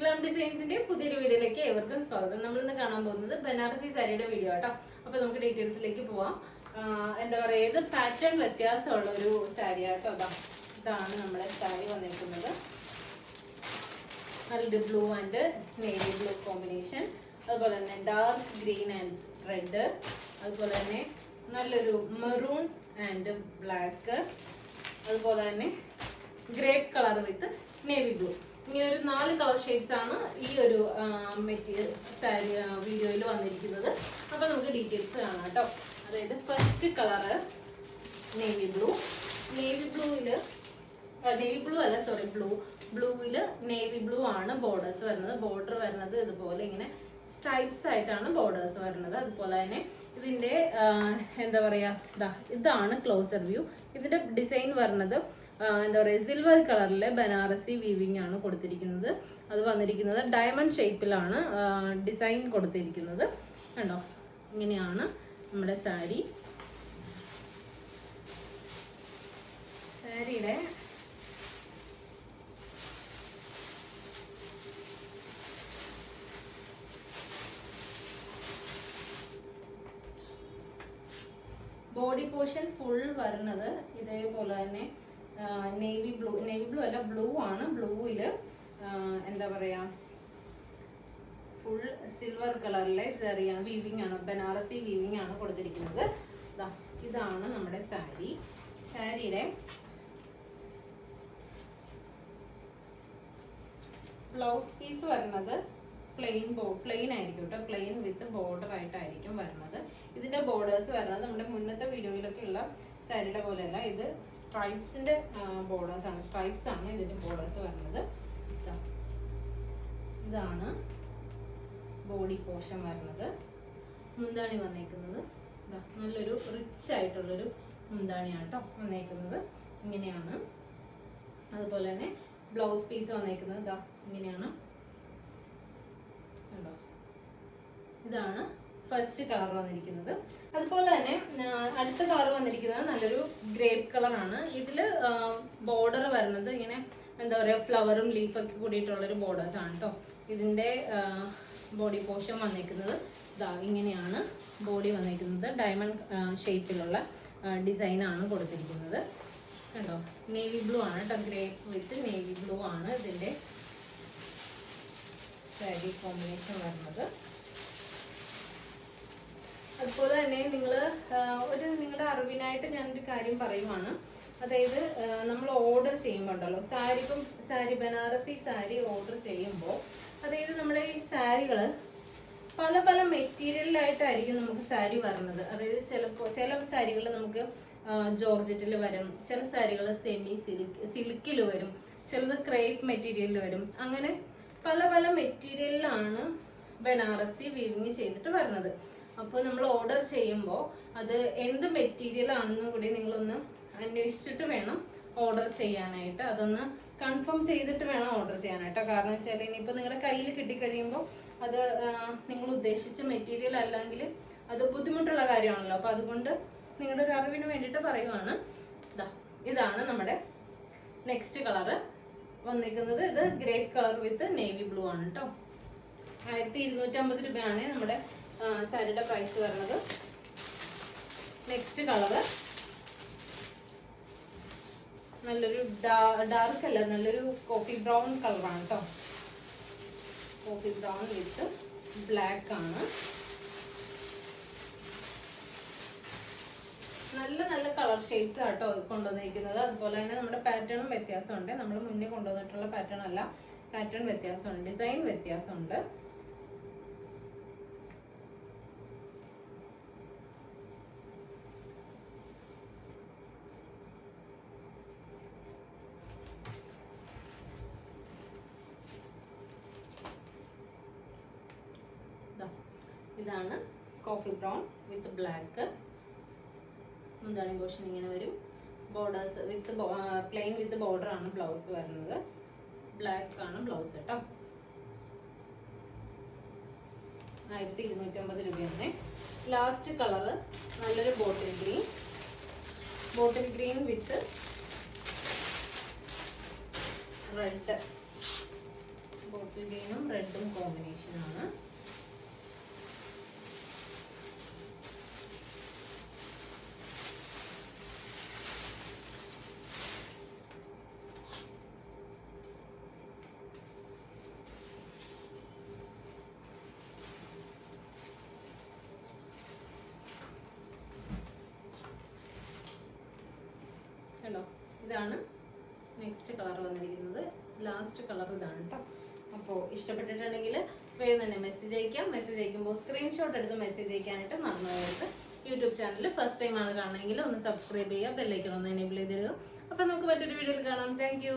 Glam ഡിസൈൻസിന്റെ പുതിയൊരു വീഡിയോയിലേക്ക് ഏവർക്കും സ്വാഗതം. നമ്മൾ ഇന്ന് കാണാൻ പോകുന്നത് ബനാറസി സാരിയുടെ വീഡിയോ ആട്ടോ. അപ്പൊ നമുക്ക് ഡീറ്റെയിൽസിലേക്ക് പോവാം. എന്താ പറയാ, ഇത് പാറ്റേൺ വ്യത്യാസമുള്ള ഒരു സാരി ആട്ടോ. ഇതാണ് നമ്മുടെ സാരി വന്നിരിക്കുന്നത്. നല്ല blue and navy blue combination, അതുപോലെ തന്നെ ഡാർക്ക് ഗ്രീൻ ആൻഡ് റെഡ്, അതുപോലെ തന്നെ നല്ലൊരു മെറൂൺ ആൻഡ് ബ്ലാക്ക്, അതുപോലെ തന്നെ ഗ്രേപ്പ് കളർ വിത്ത് നേവി ബ്ലൂ. ഇങ്ങനെ ഒരു 4 കളർ ഷെയ്ഡ്സ് ആണ് ഈ ഒരു മെറ്റീരിയൽ സാരി വീഡിയോയിൽ വന്നിരിക്കുന്നത്. അപ്പൊ നമുക്ക് ഡീറ്റെയിൽസ് കാണാം കേട്ടോ. അതായത് first colour navy blue. Navy ബ്ലൂവില് ബ്ലൂവില് നേവി ബ്ലൂ ആണ് ബോർഡേഴ്സ് വരുന്നത്. ബോർഡർ വരുന്നത് ഇതുപോലെ ഇങ്ങനെ സ്ട്രൈപ്സ് ആയിട്ടാണ് ബോർഡേഴ്സ് വരുന്നത്. അതുപോലെ തന്നെ ഇതിന്റെ എന്താ പറയാ, ഇതാണ് ക്ലോസർ വ്യൂ. ഇതിന്റെ ഡിസൈൻ വരുന്നത് എന്താ പറയുക, സിൽവർ കളറിലെ ബനാറസി വീവിംഗ് ആണ് കൊടുത്തിരിക്കുന്നത്. അത് വന്നിരിക്കുന്നത് ഡയമണ്ട് ഷേപ്പിലാണ് ഡിസൈൻ കൊടുത്തിരിക്കുന്നത്. കണ്ടോ, ഇങ്ങനെയാണ് നമ്മുടെ സാരിയുടെ ബോഡി പോർഷൻ ഫുൾ വരുന്നത് ഇതേപോലെ തന്നെ നേവി ബ്ലൂ അല്ല, ബ്ലൂ ആണ്. ബ്ലൂവില് എന്താ പറയാ, ഫുൾ സിൽവർ കളറിലെ സാരിയാണ്, വീവിംഗ് ആണ്, ബനാറസി വീവിംഗ് ആണ് കൊടുത്തിരിക്കുന്നത്. ഇതാണ് നമ്മുടെ സാരിയുടെ ബ്ലൗസ് പീസ് വരുന്നത് പ്ലെയിൻ ആയിരിക്കും കേട്ടോ. പ്ലെയിൻ വിത്ത് ബോർഡർ ആയിട്ടായിരിക്കും വരുന്നത്. ഇതിന്റെ ബോർഡേഴ്സ് വരുന്നത് നമ്മുടെ മുന്നത്തെ വീഡിയോയിലൊക്കെ ഉള്ള സാരിയുടെ പോലെയല്ല. ഇത് സ്ട്രൈപ്സിന്റെ ബോർഡേഴ്സ് ആണ്. സ്ട്രൈപ്സ് ആണ് ഇതിന്റെ ബോർഡേഴ്സ് വരുന്നത്. ഇതാണ് ബോഡി പോർഷൻ വരുന്നത്. മുന്താണി വന്നേക്കുന്നത് നല്ലൊരു റിച്ച് ആയിട്ടുള്ളൊരു മുന്താണിയാണ് കേട്ടോ വന്നേക്കുന്നത്. ഇങ്ങനെയാണ്. അതുപോലെ തന്നെ ബ്ലൗസ് പീസ് വന്നേക്കുന്നത് ഇങ്ങനെയാണ്. കണ്ടോ, ഇതാണ് ഫസ്റ്റ് കളർ വന്നിരിക്കുന്നത്. അതുപോലെ തന്നെ അടുത്ത കളർ വന്നിരിക്കുന്നത് നല്ലൊരു ഗ്രേപ്പ് കളർ ആണ്. ഇതില് ബോർഡർ വരുന്നത് ഇങ്ങനെ എന്താ പറയാ, ഫ്ലവറും ലീഫൊക്കെ കൂടിയിട്ടുള്ളൊരു ബോർഡേഴ്സ് ആണ് കേട്ടോ. ഇതിന്റെ ബോഡി പോർഷൻ വന്നിരിക്കുന്നത് ഇങ്ങനെയാണ്. ബോഡി വന്നിരിക്കുന്നത് ഡയമണ്ട് ഷേപ്പിലുള്ള ഡിസൈൻ ആണ് കൊടുത്തിരിക്കുന്നത്. കണ്ടോ, നേവി ബ്ലൂ ആണ് കേട്ടോ. ഗ്രേപ്പ് വിത്ത് നേവി ബ്ലൂ ആണ് ഇതിന്റെ സാരി കോമ്പിനേഷൻ വരുന്നത്. അതുപോലെ തന്നെ നിങ്ങളുടെ അറിവിനായിട്ട് ഞാനൊരു കാര്യം പറയുവാണ്. അതായത് നമ്മൾ ഓർഡർ ചെയ്യുമ്പോൾ ഉണ്ടല്ലോ, സാരി ബനാറസി സാരി ഓർഡർ ചെയ്യുമ്പോൾ, അതായത് നമ്മുടെ ഈ സാരികള് പല പല മെറ്റീരിയലിലായിട്ടായിരിക്കും നമുക്ക് സാരി വരുന്നത്. അതായത് ചില സാരികൾ നമുക്ക് ജോർജറ്റിൽ വരും, ചില സാരികൾ സെമി സിൽക്കിൽ വരും, ചിലത് ക്രേപ്പ് മെറ്റീരിയലിൽ വരും. അങ്ങനെ പല പല മെറ്റീരിയലിലാണ് ബനാറസി വീവിങ് ചെയ്തിട്ട് വരുന്നത്. അപ്പോൾ നമ്മൾ ഓർഡർ ചെയ്യുമ്പോൾ അത് എന്ത് മെറ്റീരിയൽ ആണെന്നും കൂടി നിങ്ങളൊന്ന് അന്വേഷിച്ചിട്ട് വേണം ഓർഡർ ചെയ്യാനായിട്ട്. അതൊന്ന് കൺഫേം ചെയ്തിട്ട് വേണം ഓർഡർ ചെയ്യാനായിട്ടോ. കാരണം വെച്ചാൽ ഇനിയിപ്പോൾ നിങ്ങളുടെ കയ്യിൽ കിട്ടിക്കഴിയുമ്പോൾ അത് നിങ്ങൾ ഉദ്ദേശിച്ച മെറ്റീരിയൽ അല്ലെങ്കിൽ അത് ബുദ്ധിമുട്ടുള്ള കാര്യമാണല്ലോ. അപ്പൊ അതുകൊണ്ട് നിങ്ങളുടെ ഒരു അറിവിന് വേണ്ടിയിട്ട് പറയുവാണ്. ഇതാണ് നമ്മുടെ നെക്സ്റ്റ് കളറ് വന്നിരിക്കുന്നത്. ഇത് ഗ്രേപ്പ് കളർ വിത്ത് നേവി ബ്ലൂ ആണ് കേട്ടോ. 1250 രൂപയാണ് നമ്മുടെ സാരിയുടെ പ്രൈസ് വരുന്നത്. നെക്സ്റ്റ് കളറ് നല്ലൊരു ഡാർക്ക് അല്ല, നല്ലൊരു കോഫി ബ്രൗൺ കളറാണ് കേട്ടോ. കോഫി ബ്രൗൺ വിത്ത് ബ്ലാക്ക് ആണ്. നല്ല നല്ല കളർ ഷെയ്ഡ്സ് ആട്ടോ കൊണ്ടുവന്നിരിക്കുന്നത്. അതുപോലെ തന്നെ നമ്മുടെ പാറ്റേണും വ്യത്യാസമുണ്ട്. നമ്മൾ മുന്നേ കൊണ്ടുവന്നിട്ടുള്ള പാറ്റേൺ അല്ല, പാറ്റേൺ വ്യത്യാസമുണ്ട്, ഡിസൈൻ വ്യത്യാസമുണ്ട്. ഇതാണ് കോഫി ബ്രൗൺ വിത്ത് ബ്ലാക്ക്. മുന്താണി പോർഷൻ ഇങ്ങനെ വരും. Borders with plain with border ആണ് ബ്ലൗസ് വരുന്നത്. ബ്ലാക്ക് ആണ് ബ്ലൗസ് കേട്ടോ. 1250 രൂപയാണ്. ലാസ്റ്റ് കളറ് നല്ലൊരു ബോട്ടിൽ ഗ്രീൻ വിത്ത് റെഡ്. ബോട്ടിൽ ഗ്രീനും റെഡും കോമ്പിനേഷൻ ആണ്. ഹലോ, ഇതാണ് നെക്സ്റ്റ് കളർ വന്നിരിക്കുന്നത്. ലാസ്റ്റ് കളർ ഇതാണ് കേട്ടോ. അപ്പോൾ ഇഷ്ടപ്പെട്ടിട്ടുണ്ടെങ്കിൽ വേഗം തന്നെ മെസ്സേജ് അയക്കാം. മെസ്സേജ് അയക്കുമ്പോൾ സ്ക്രീൻഷോട്ട് എടുത്ത് മെസ്സേജ് അയക്കാനായിട്ട് മറന്നു പോകരുത്. യൂട്യൂബ് ചാനൽ ഫസ്റ്റ് ടൈം ആണ് കാണണമെങ്കിൽ ഒന്ന് സബ്സ്ക്രൈബ് ചെയ്യുക, ബെല്ലൈക്കൺ ഒന്ന് എനേബിൾ ചെയ്തിടുക. അപ്പോൾ നമുക്ക് മറ്റൊരു വീഡിയോയിൽ കാണാം. താങ്ക്